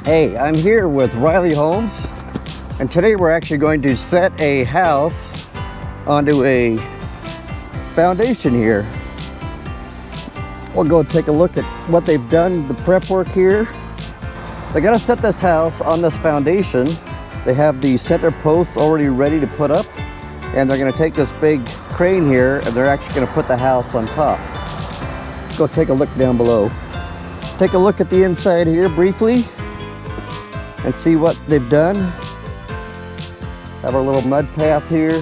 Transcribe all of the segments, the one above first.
Hey, I'm here with Riley Holmes, and today we're actually going to set a house onto a foundation here. We'll go take a look at what they've done, the prep work here. They're gonna set this house on this foundation. They have the center posts already ready to put up, and they're gonna take this big crane here and they're actually gonna put the house on top. Let's go take a look down below. Take a look at the inside here briefly and see what they've done. Have our little mud path here.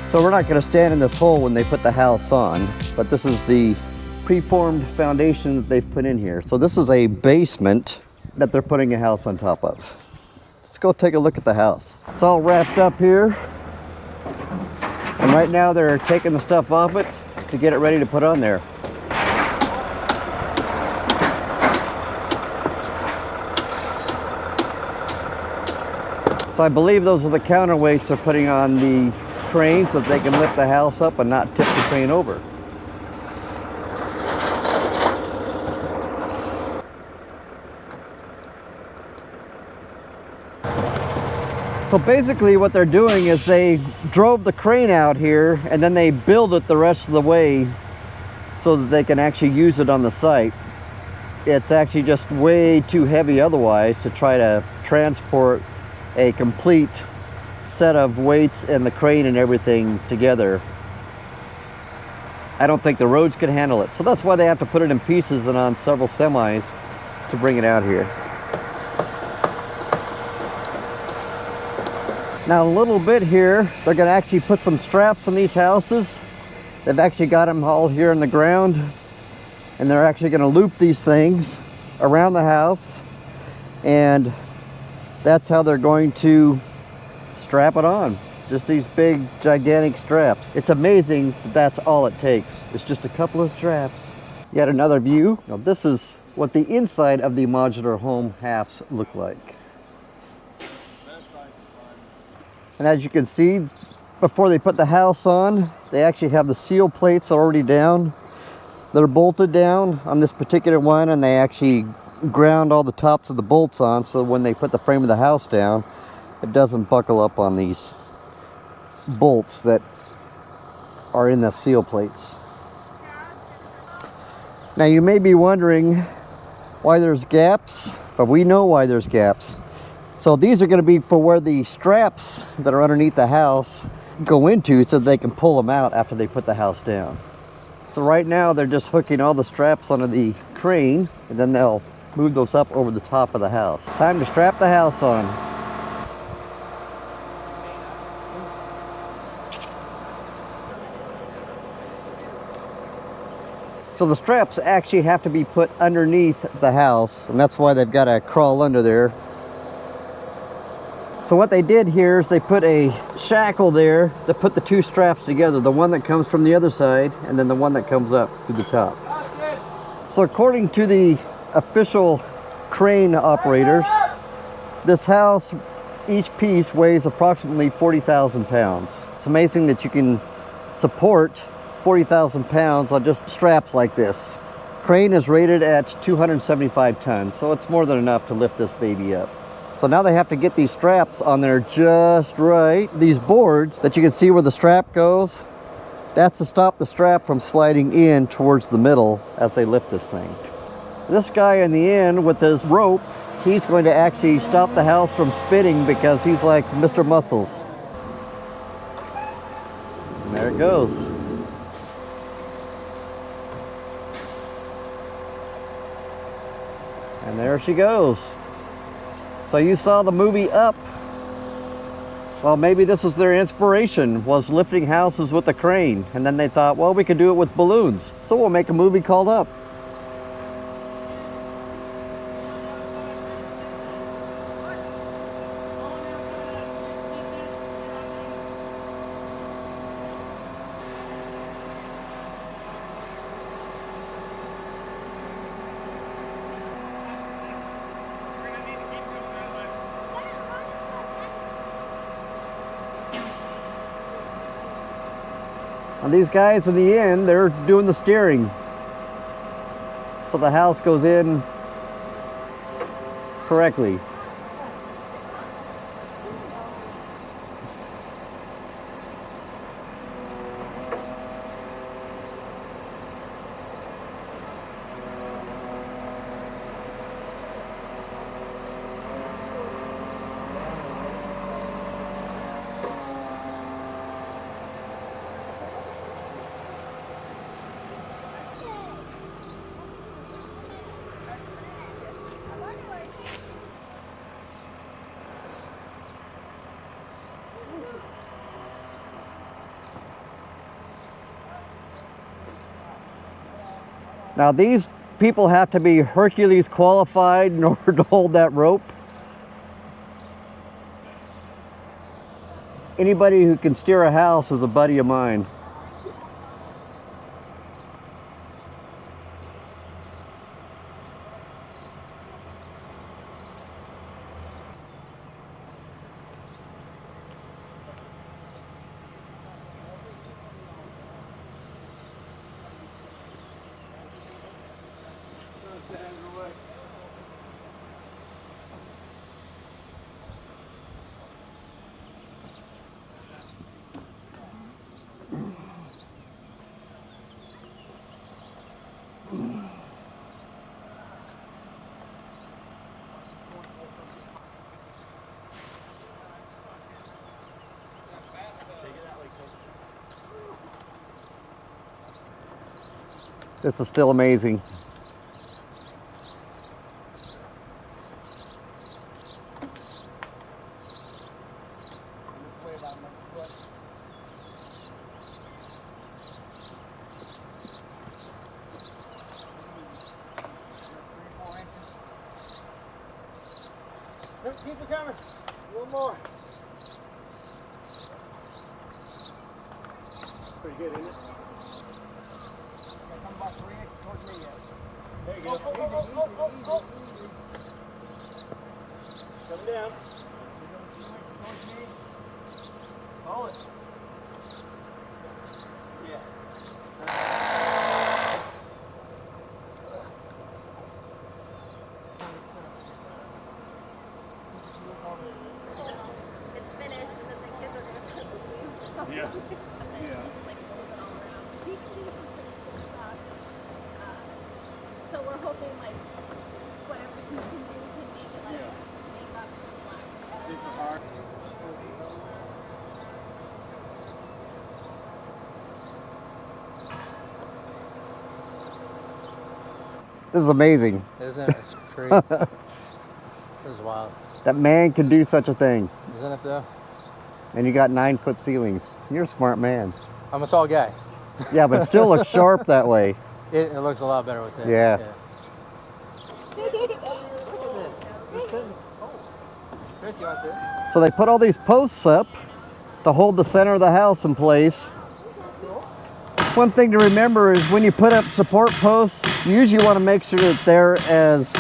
So we're not gonna stand in this hole when they put the house on, but this is the preformed foundation that they've put in here. So this is a basement that they're putting a house on top of. Let's go take a look at the house. It's all wrapped up here. And right now they're taking the stuff off it to get it ready to put on there. So I believe those are the counterweights they're putting on the crane so that they can lift the house up and not tip the crane over. So basically what they're doing is they drove the crane out here and then they build it the rest of the way so that they can actually use it on the site. It's actually just way too heavy otherwise to try to transport a complete set of weights and the crane and everything together. I don't think the roads could handle it. So that's why they have to put it in pieces and on several semis to bring it out here. Now a little bit here, they're gonna actually put some straps on these houses. They've actually got them all here in the ground, and they're actually gonna loop these things around the house, and that's how they're going to strap it on. Just these big, gigantic straps. It's amazing that that's all it takes. It's just a couple of straps. Yet another view. Now this is what the inside of the modular home halves look like. And as you can see, before they put the house on, they actually have the seal plates already down. They're bolted down on this particular one, and they actually ground all the tops of the bolts on so when they put the frame of the house down, it doesn't buckle up on these bolts that are in the seal plates. Now you may be wondering why there's gaps, but we know why there's gaps. So these are going to be for where the straps that are underneath the house go into so they can pull them out after they put the house down. So right now they're just hooking all the straps onto the crane, and then they'll move those up over the top of the house. Time to strap the house on. So the straps actually have to be put underneath the house, and that's why they've got to crawl under there. So what they did here is they put a shackle there that put the two straps together, the one that comes from the other side and then the one that comes up to the top. So according to the official crane operators, this house, each piece weighs approximately 40,000 pounds. It's amazing that you can support 40,000 pounds on just straps like this. Crane is rated at 275 tons, so it's more than enough to lift this baby up. So now they have to get these straps on there just right. These boards that you can see where the strap goes, that's to stop the strap from sliding in towards the middle as they lift this thing. This guy in the end with this rope, he's going to actually stop the house from spinning because he's like Mr. Muscles. And there it goes. And there she goes. So you saw the movie Up. Well, maybe this was their inspiration, was lifting houses with a crane. And then they thought, well, we could do it with balloons. So we'll make a movie called Up. And these guys in the end, they're doing the steering. so the house goes in correctly. Now these people have to be Hercules qualified in order to hold that rope. Anybody who can steer a house is a buddy of mine. This is still amazing. Keep it coming. One more. Pretty good, isn't it? Come about 3 inches towards me yet. There you go. Easy. Coming down. Towards me. Hold it. Yeah. It's finished, and then the kids are going to start to leave. Yeah. Yeah. Like, move it all around. We can do some pretty cool stuff. So we're hoping, like, whatever we can do, we can make it, like, make up some black. Super hard. This is amazing. Isn't it? It's crazy. This is wild. That man can do such a thing. Isn't it though? And you got 9-foot ceilings. You're a smart man. I'm a tall guy. Yeah, but it still looks sharp that way. It looks a lot better with that. Yeah. Chris, you want to sit? So they put all these posts up to hold the center of the house in place. One thing to remember is when you put up support posts, you usually want to make sure that they're as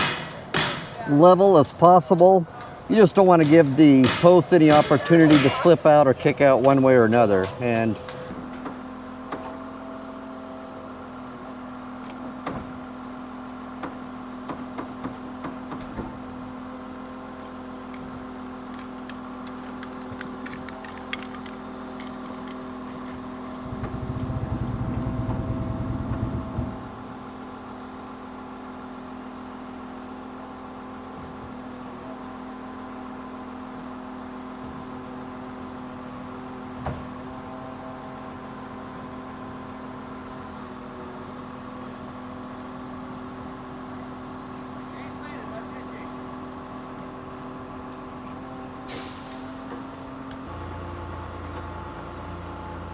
level as possible. You just don't want to give the posts any opportunity to slip out or kick out one way or another. And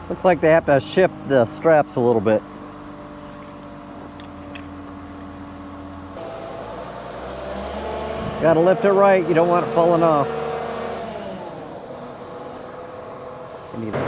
looks like they have to shift the straps a little bit. Got to lift it right, you don't want it falling off. You need it.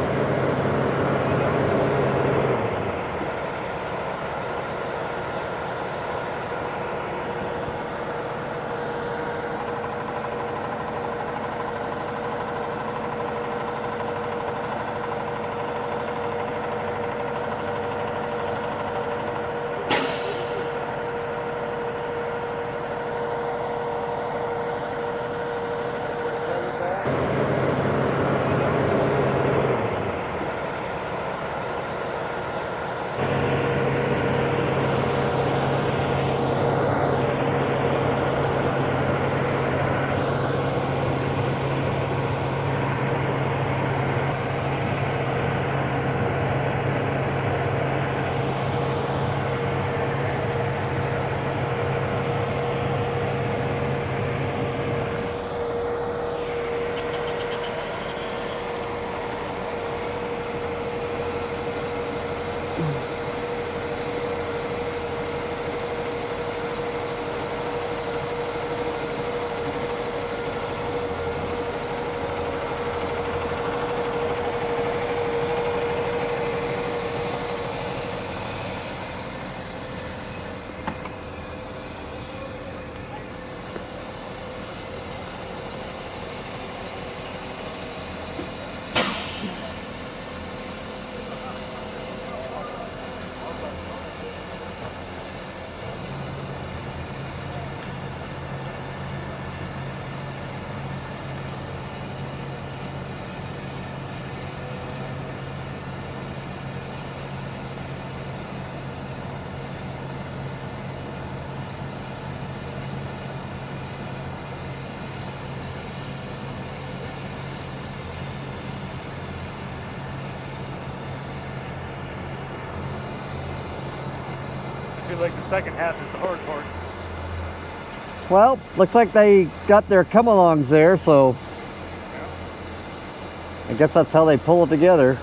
I feel like the second half is the hard part. Well, looks like they got their come-alongs there, so I guess that's how they pull it together.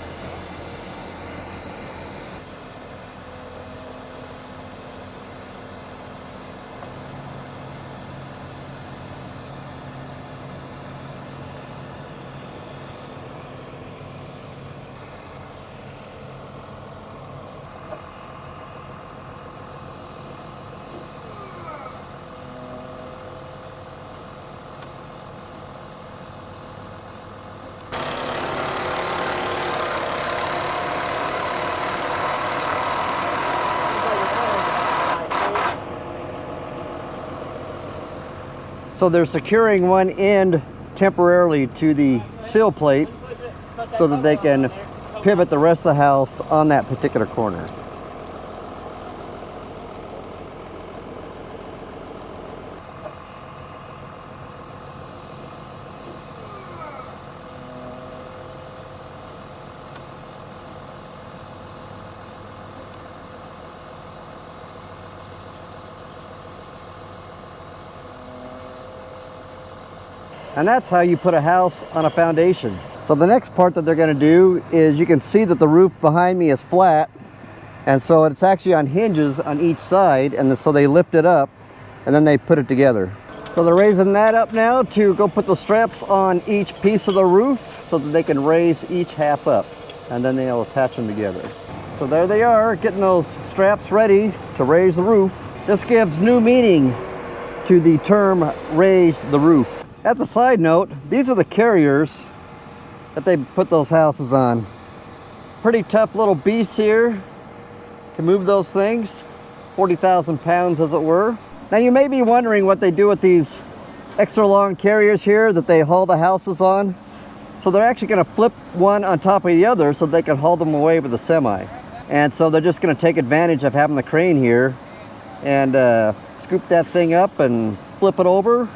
So they're securing one end temporarily to the sill plate so that they can pivot the rest of the house on that particular corner. And that's how you put a house on a foundation. So the next part that they're going to do is, you can see that the roof behind me is flat, and so it's actually on hinges on each side, and so they lift it up and then they put it together. So they're raising that up now to go put the straps on each piece of the roof so that they can raise each half up, and then they'll attach them together. So there they are, getting those straps ready to raise the roof. This gives new meaning to the term raise the roof. As a side note, these are the carriers that they put those houses on. Pretty tough little beasts here to move those things, 40,000 pounds as it were. Now you may be wondering what they do with these extra long carriers here that they haul the houses on. So they're actually going to flip one on top of the other so they can haul them away with a semi. And so they're just going to take advantage of having the crane here and scoop that thing up and flip it over,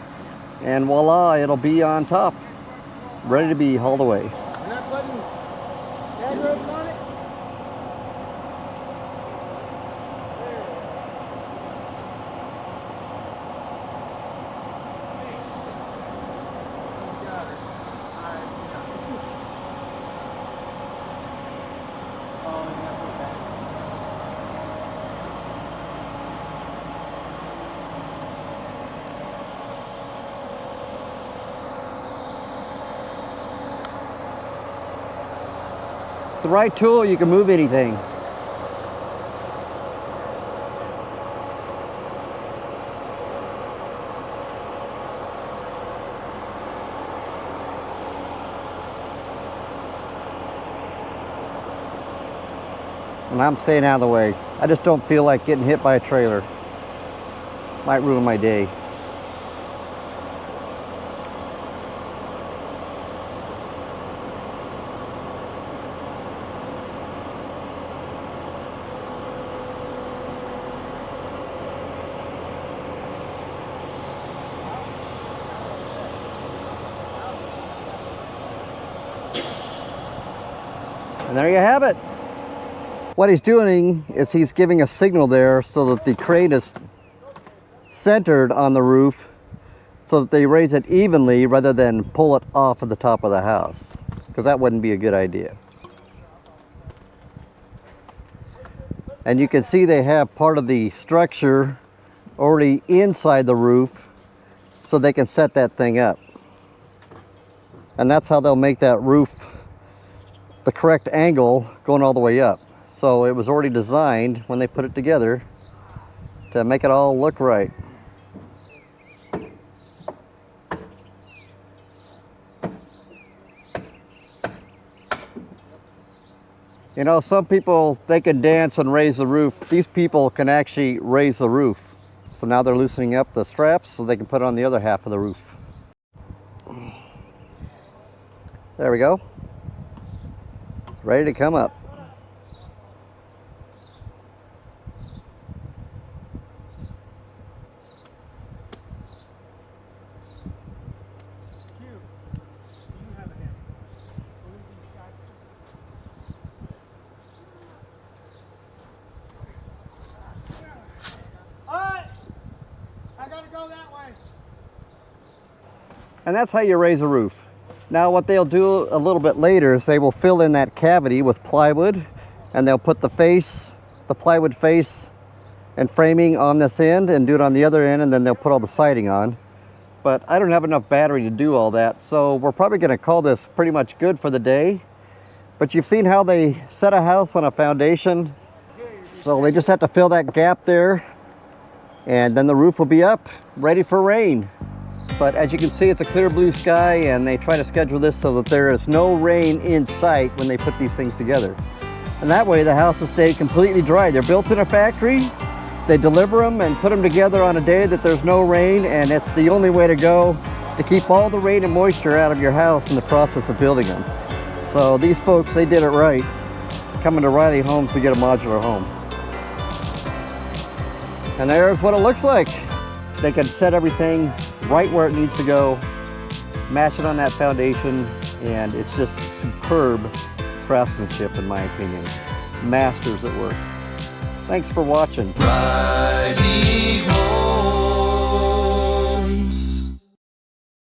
and voila, it'll be on top, ready to be hauled away. You're not putting head ropes on it? The right tool, you can move anything. And I'm staying out of the way. I just don't feel like getting hit by a trailer. Might ruin my day. And there you have it. What he's doing is he's giving a signal there so that the crane is centered on the roof so that they raise it evenly rather than pull it off of the top of the house, because that wouldn't be a good idea. And you can see they have part of the structure already inside the roof so they can set that thing up. And that's how they'll make that roof the correct angle going all the way up. So it was already designed when they put it together to make it all look right. You know, some people, they can dance and raise the roof. These people can actually raise the roof. So now they're loosening up the straps so they can put it on the other half of the roof. There we go. It's ready to come up. And that's how you raise a roof. Now what they'll do a little bit later is they will fill in that cavity with plywood, and they'll put the face, the plywood face and framing on this end and do it on the other end, and then they'll put all the siding on. But I don't have enough battery to do all that, so we're probably gonna call this pretty much good for the day. But you've seen how they set a house on a foundation. So they just have to fill that gap there, and then the roof will be up, ready for rain. But as you can see, it's a clear blue sky, and they try to schedule this so that there is no rain in sight when they put these things together. And that way the house will stay completely dry. They're built in a factory. They deliver them and put them together on a day that there's no rain, and it's the only way to go to keep all the rain and moisture out of your house in the process of building them. So these folks, they did it right, coming to Riley Homes to get a modular home. And there's what it looks like. They can set everything right where it needs to go, mash it on that foundation, and it's just superb craftsmanship in my opinion. Masters at work. Thanks for watching. Riding